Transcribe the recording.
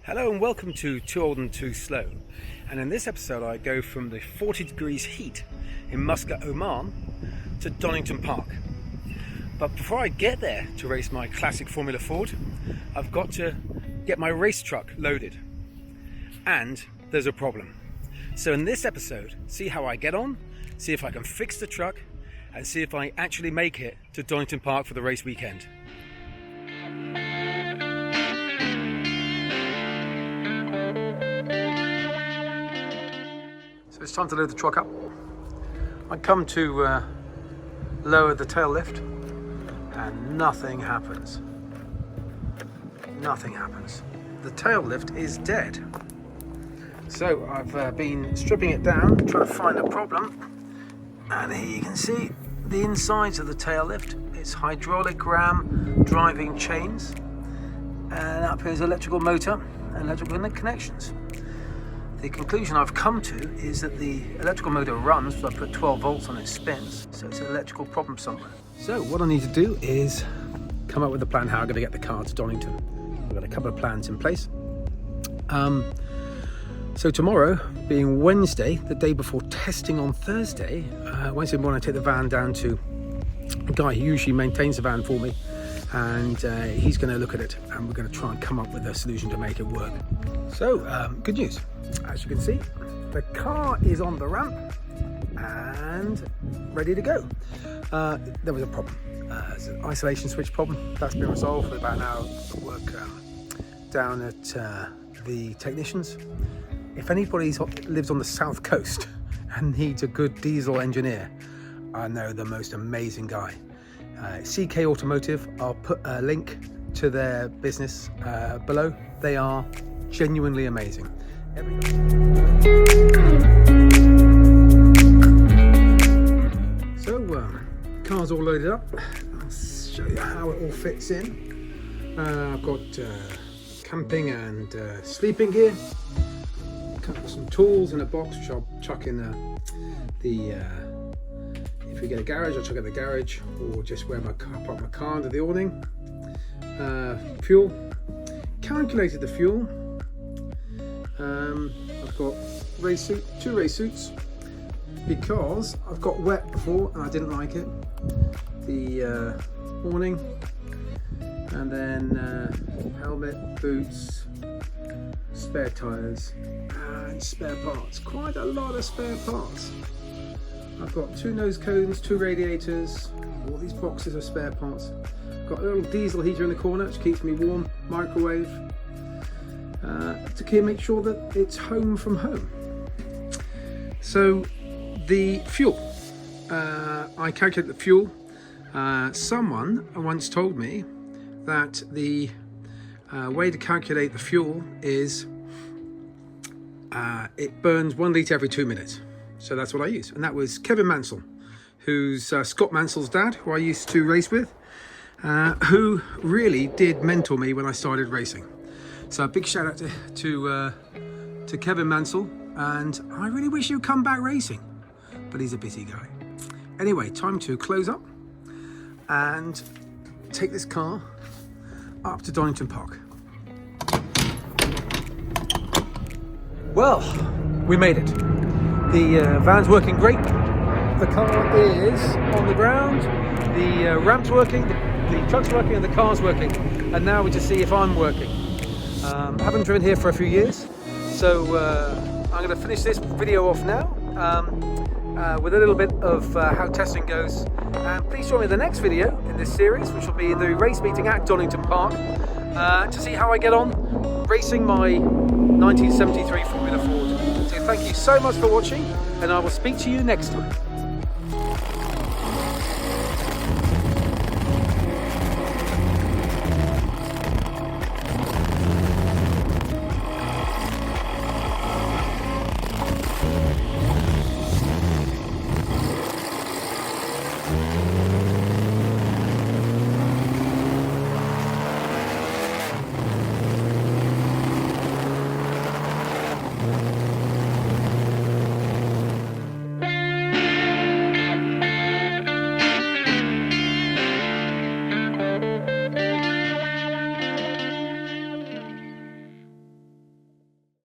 Hello and welcome to Too Old and Too Slow, and in this episode I go from the 40 degrees heat in Muscat, Oman to Donnington Park. But before I get there to race my classic Formula Ford, I've got to get my race truck loaded, and there's a problem. So in this episode, see how I get on, see if I can fix the truck, and see if I actually make it to Donington Park for the race weekend. So it's time to load the truck up. I come to lower the tail lift and nothing happens. Nothing happens. The tail lift is dead. So I've been stripping it down, trying to find a problem. And here you can see the insides of the tail lift. It's hydraulic ram driving chains. And up here's electrical motor and electrical connections. The conclusion I've come to is that the electrical motor runs, but I put 12 volts on it, spins, so it's an electrical problem somewhere. So what I need to do is come up with a plan how I'm going to get the car to Donington. I've got a couple of plans in place. So tomorrow, being Wednesday, the day before testing on Thursday, Wednesday morning I take the van down to a guy who usually maintains the van for me, and he's going to look at it, and we're going to try and come up with a solution to make it work. So good news, as you can see, the car is on the ramp and ready to go. There was a problem. It's an isolation switch problem. That's been resolved with about an hour of work down at the technicians. If anybody lives on the south coast and needs a good diesel engineer, I know the most amazing guy. CK Automotive. I'll put a link to their business below. They are genuinely amazing. So car's all loaded up. I'll show you how it all fits in. I've got camping and sleeping gear, some tools in a box which I'll chuck in if we get a garage, I'll chuck it in the garage, or just where my car, park my car under the awning. Fuel, calculated the fuel. I've got two race suits, because I've got wet before and I didn't like it. The awning, and then helmet, boots, spare tyres and spare parts. Quite a lot of spare parts. I've got 2 nose cones, 2 radiators, all these boxes of spare parts. Got a little diesel heater in the corner which keeps me warm, microwave, to make sure that it's home from home. So the fuel, I calculate the fuel. Someone once told me that the way to calculate the fuel is it burns 1 litre every 2 minutes. So that's what I use. And that was Kevin Mansell, who's Scott Mansell's dad, who I used to race with, who really did mentor me when I started racing. So a big shout out to Kevin Mansell, and I really wish he'd come back racing, but he's a busy guy. Anyway, time to close up and take this car up to Donnington Park. Well, we made it. The van's working great. The car is on the ground. The ramp's working, the truck's working, and the car's working. And now we just see if I'm working. I haven't driven here for a few years, so I'm going to finish this video off now with a little bit of how testing goes. And please join me in the next video in this series, which will be the race meeting at Donnington Park, to see how I get on racing my 1973 Formula Ford. So thank you so much for watching, and I will speak to you next time.